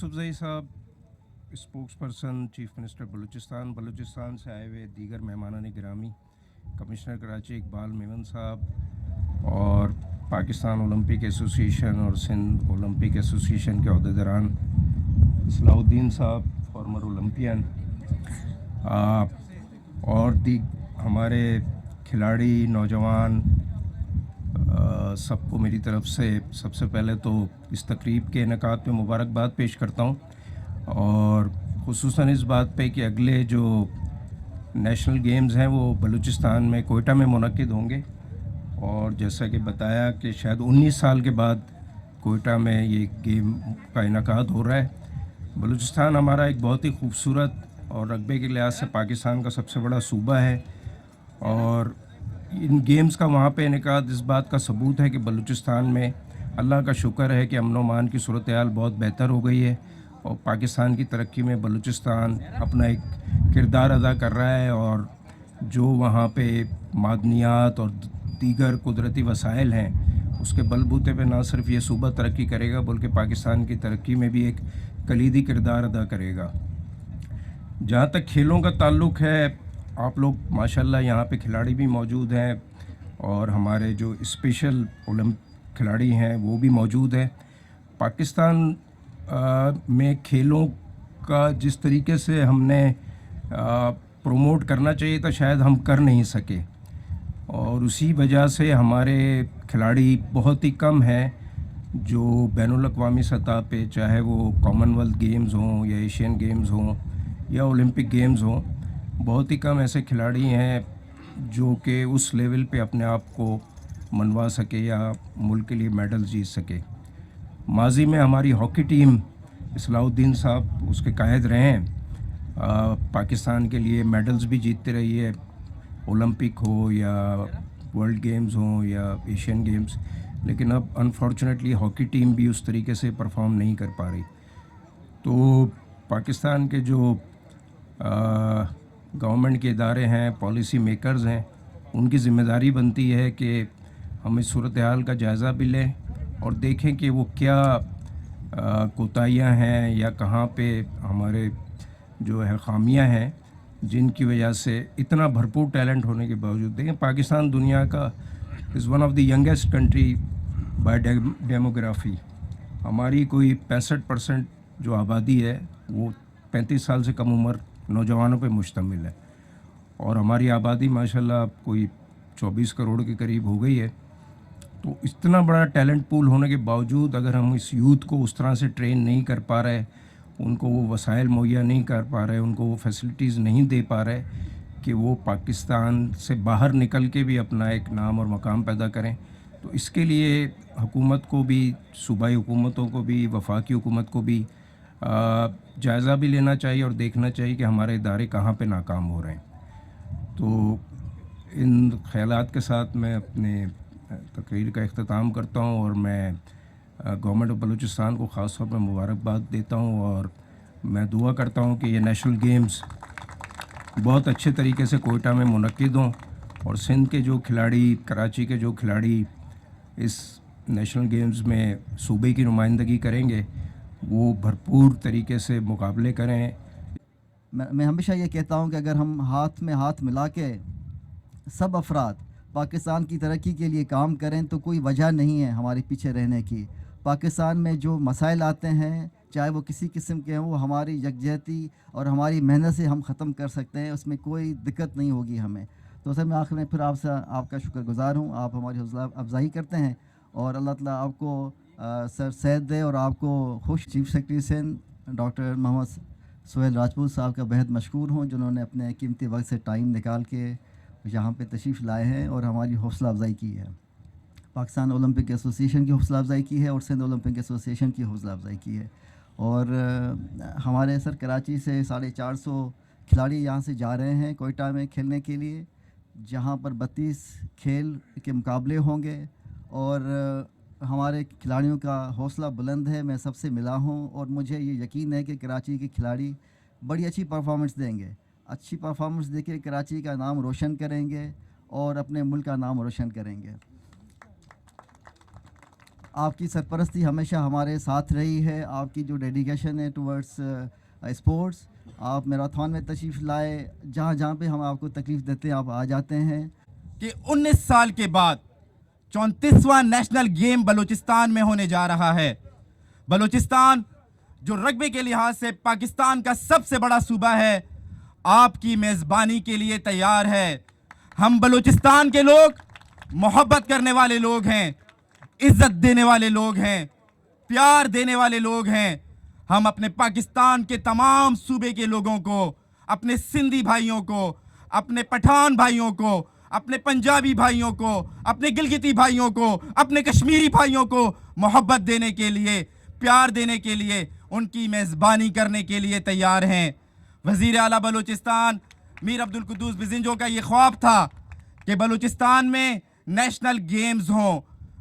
यूसुफ ज़ई साहब, spokes person chief minister Balochistan से आए हुए दीगर मेहमानान गिरामी, कमिश्नर कराची इकबाल मेमन साहब और पाकिस्तान ओलंपिक एसोसिएशन और सिंध ओलंपिक एसोसिएशन के अहदेदारान, सलाउद्दीन साहब फॉर्मर ओलंपियन, और हमारे खिलाड़ी नौजवान, सबको मेरी तरफ से सबसे पहले तो इस तकरीब के इनेकाद पे मुबारकबाद पेश करता हूँ, और ख़ुसूसन इस बात पे कि अगले जो नेशनल गेम्स हैं वो बलूचिस्तान में कोयटा में मुनक्किद होंगे, और जैसा कि बताया कि शायद 19 साल के बाद कोयटा में ये गेम का इनेकाद हो रहा है। बलूचिस्तान हमारा एक बहुत ही खूबसूरत और रकबे के लिहाज से पाकिस्तान का सबसे बड़ा सूबा है, और इन गेम्स का वहाँ पे इनेकाद इस बात का सबूत है कि बलूचिस्तान में अल्लाह का शुक्र है कि अमन अमान की सूरत हाल बहुत बेहतर हो गई है, और पाकिस्तान की तरक्की में बलूचिस्तान अपना एक किरदार अदा कर रहा है, और जो वहाँ पे मादनियात और दीगर कुदरती वसाइल हैं उसके बलबूते पे ना सिर्फ ये सूबा तरक्की करेगा बल्कि पाकिस्तान की तरक्की में भी एक कलीदी किरदार अदा करेगा। जहाँ तक खेलों का ताल्लुक़ है, आप लोग माशाल्लाह यहाँ पे खिलाड़ी भी मौजूद हैं, और हमारे जो स्पेशल खिलाड़ी हैं वो भी मौजूद है। पाकिस्तान में खेलों का जिस तरीके से हमने प्रमोट करना चाहिए था शायद हम कर नहीं सके, और उसी वजह से हमारे खिलाड़ी बहुत ही कम हैं जो बैनुल अक़वामी सतह पे, चाहे वो कॉमनवेल्थ गेम्स हों या एशियन गेम्स हों या ओलंपिक गेम्स हों, बहुत ही कम ऐसे खिलाड़ी हैं जो कि उस लेवल पे अपने आप को मनवा सके या मुल्क के लिए मेडल जीत सके। माजी में हमारी हॉकी टीम, सलाउद्दीन साहब उसके कायद रहे हैं, पाकिस्तान के लिए मेडल्स भी जीतते रही है, ओलंपिक हो या वर्ल्ड गेम्स हो या एशियन गेम्स, लेकिन अब अनफॉर्चुनेटली हॉकी टीम भी उस तरीके से परफॉर्म नहीं कर पा रही। तो पाकिस्तान के जो गवर्नमेंट के इदारे हैं, पॉलिसी मेकर्स हैं, उनकी ज़िम्मेदारी बनती है कि हम इस सूरत हाल का जायज़ा भी लें और देखें कि वो क्या कोताहियाँ हैं या कहाँ पे हमारे जो है ख़ामियाँ हैं जिनकी वजह से इतना भरपूर टैलेंट होने के बावजूद। देखें, पाकिस्तान दुनिया का is one of the youngest country bye demography. हमारी कोई 65% जो आबादी है वो 35 साल से कम उम्र नौजवानों पे मुश्तमिल है, और हमारी आबादी माशाल्लाह कोई 24 करोड़ के करीब हो गई है। तो इतना बड़ा टैलेंट पूल होने के बावजूद अगर हम इस यूथ को उस तरह से ट्रेन नहीं कर पा रहे, उनको वो वसाइल मुहैया नहीं कर पा रहे, उनको वो फैसिलिटीज़ नहीं दे पा रहे कि वो पाकिस्तान से बाहर निकल के भी अपना एक नाम और मकाम पैदा करें, तो इसके लिए हुकूमत को भी, सूबाई हुकूमतों को भी, वफाकी हुकूमत को भी जायज़ा भी लेना चाहिए और देखना चाहिए कि हमारे इदारे कहाँ पे नाकाम हो रहे हैं। तो इन ख़यालात के साथ मैं अपने तकरीर का इख्तिताम करता हूँ, और मैं गवर्नमेंट ऑफ बलूचिस्तान को ख़ास तौर पर मुबारकबाद देता हूँ, और मैं दुआ करता हूँ कि ये नेशनल गेम्स बहुत अच्छे तरीके से कोयटा में मुनक्किद हों, और सिंध के जो खिलाड़ी, कराची के जो खिलाड़ी इस नेशनल गेम्स में सूबे की नुमाइंदगी करेंगे वो भरपूर तरीके से मुकाबले करें। मैं हमेशा ये कहता हूँ कि अगर हम हाथ में हाथ मिला के सब अफराद पाकिस्तान की तरक्की के लिए काम करें तो कोई वजह नहीं है हमारे पीछे रहने की। पाकिस्तान में जो मसाइल आते हैं चाहे वो किसी किस्म के हैं, वो हमारी यकजहती और हमारी मेहनत से हम ख़त्म कर सकते हैं, उसमें कोई दिक्कत नहीं होगी हमें। तो सर मैं आखिर में फिर आपसे आपका शुक्रगुज़ार हूँ, आप हमारी हौसला अफजाई करते हैं, और अल्लाह ताला आपको सर सेहत दे और आपको खुश। Chief secretary Sindh doctor Mohammad Suhail Rajput sahab का बेहद मशकूर हूँ जिन्होंने अपने कीमती वक्त से टाइम निकाल के यहाँ पे तशरीफ़ लाए हैं और हमारी हौसला अफजाई की है। पाकिस्तान ओलंपिक एसोसिएशन की हौसला अफजाई की है और सिंध ओलंपिक एसोसिएशन की हौसला अफजाई की है। और हमारे सर कराची से 450 खिलाड़ी यहाँ से जा रहे हैं कोयटा में खेलने के लिए, जहाँ पर 32 खेल के मुकाबले होंगे, और हमारे खिलाड़ियों का हौसला बुलंद है। मैं सबसे मिला हूँ और मुझे ये यकीन है कि कराची के खिलाड़ी बड़ी अच्छी परफॉर्मेंस देंगे, अच्छी परफॉर्मेंस देके कराची का नाम रोशन करेंगे और अपने मुल्क का नाम रोशन करेंगे। آپ کی سرپرستی ہمیشہ ہمارے ساتھ رہی ہے. آپ کی جو ڈیڈیکیشن ہے ٹورڈس اسپورٹس, آپ میراتھن میں تشریف لائے, جہاں جہاں پہ ہم آپ کو تکلیف دیتے ہیں آپ آ جاتے ہیں. کہ 19 سال کے بعد 34واں نیشنل گیم بلوچستان میں ہونے جا رہا ہے. بلوچستان جو رگبے کے لحاظ سے پاکستان کا سب سے بڑا صوبہ ہے, آپ کی میزبانی کے لیے تیار ہے. ہم بلوچستان کے لوگ محبت کرنے والے لوگ ہیں, عزت دینے والے لوگ ہیں, پیار دینے والے لوگ ہیں. ہم اپنے پاکستان کے تمام صوبے کے لوگوں کو, اپنے سندھی بھائیوں کو, اپنے پٹھان بھائیوں کو, اپنے پنجابی بھائیوں کو, اپنے گلگتی بھائیوں کو, اپنے کشمیری بھائیوں کو محبت دینے کے لیے, پیار دینے کے لیے, ان کی میزبانی کرنے کے لیے تیار ہیں. وزیر اعلیٰ بلوچستان میر عبدالقدوس بزنجو کا یہ خواب تھا کہ بلوچستان میں نیشنل گیمز ہوں.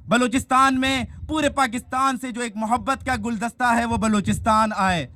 بلوچستان میں پورے پاکستان سے جو ایک محبت کا گلدستہ ہے وہ بلوچستان آئے.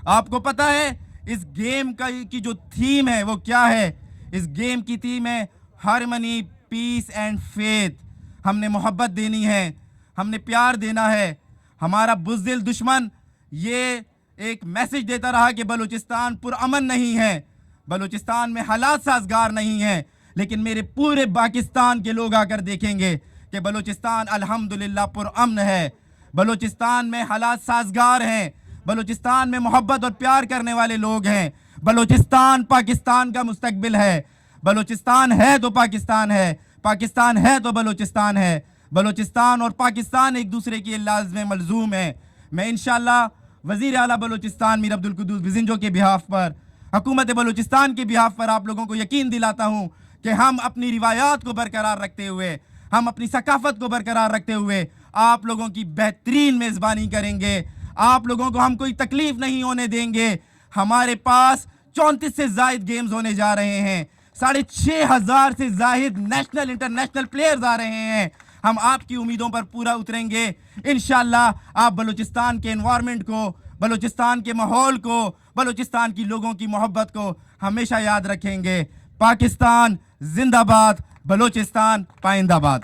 آپ کو پتہ ہے اس گیم کی جو تھیم ہے وہ کیا ہے؟ اس گیم کی تھیم ہے ہارمنی, پیس اینڈ فیتھ. ہم نے محبت دینی ہے, ہم نے پیار دینا ہے. ہمارا بزدل دشمن یہ ایک میسج دیتا رہا کہ بلوچستان پرامن نہیں ہے, بلوچستان میں حالات سازگار نہیں ہیں. لیکن میرے پورے پاکستان کے لوگ آ کر دیکھیں گے کہ بلوچستان الحمدللہ پرامن ہے. بلوچستان میں حالات سازگار ہیں, بلوچستان میں محبت اور پیار کرنے والے لوگ ہیں. بلوچستان پاکستان کا مستقبل ہے. بلوچستان ہے تو پاکستان ہے, پاکستان ہے تو بلوچستان ہے. بلوچستان اور پاکستان ایک دوسرے کی لازم ملزوم ہیں. میں انشاءاللہ وزیر اعلیٰ بلوچستان میر عبدالقدوس بزنجو کے بہاف پر, حکومت بلوچستان کے بہاف پر آپ لوگوں کو یقین دلاتا ہوں کہ ہم اپنی روایات کو برقرار رکھتے ہوئے, ہم اپنی ثقافت کو برقرار رکھتے ہوئے آپ لوگوں کی بہترین میزبانی کریں گے. آپ لوگوں کو ہم کوئی تکلیف نہیں ہونے دیں گے. ہمارے پاس 34 سے زائد گیمز ہونے جا رہے ہیں, 6,500 سے زائد نیشنل انٹرنیشنل پلیئرز آ رہے ہیں. ہم آپ کی امیدوں پر پورا اتریں گے. انشاءاللہ آپ بلوچستان کے انوائرمنٹ کو, بلوچستان کے ماحول کو, بلوچستان کی لوگوں کی محبت کو ہمیشہ یاد رکھیں گے. پاکستان زندہ باد, بلوچستان پائندہ باد.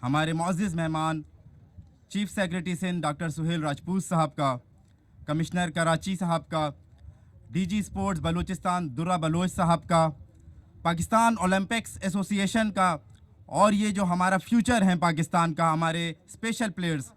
ہمارے معزز مہمان chief secretary Sindh doctor Sohail Rajput صاحب کا, کمشنر کراچی صاحب کا, ڈی جی اسپورٹس بلوچستان درہ بلوچ صاحب کا, پاکستان اولمپکس ایسوسی ایشن کا, اور یہ جو ہمارا فیوچر ہے پاکستان کا, ہمارے اسپیشل پلیئرز.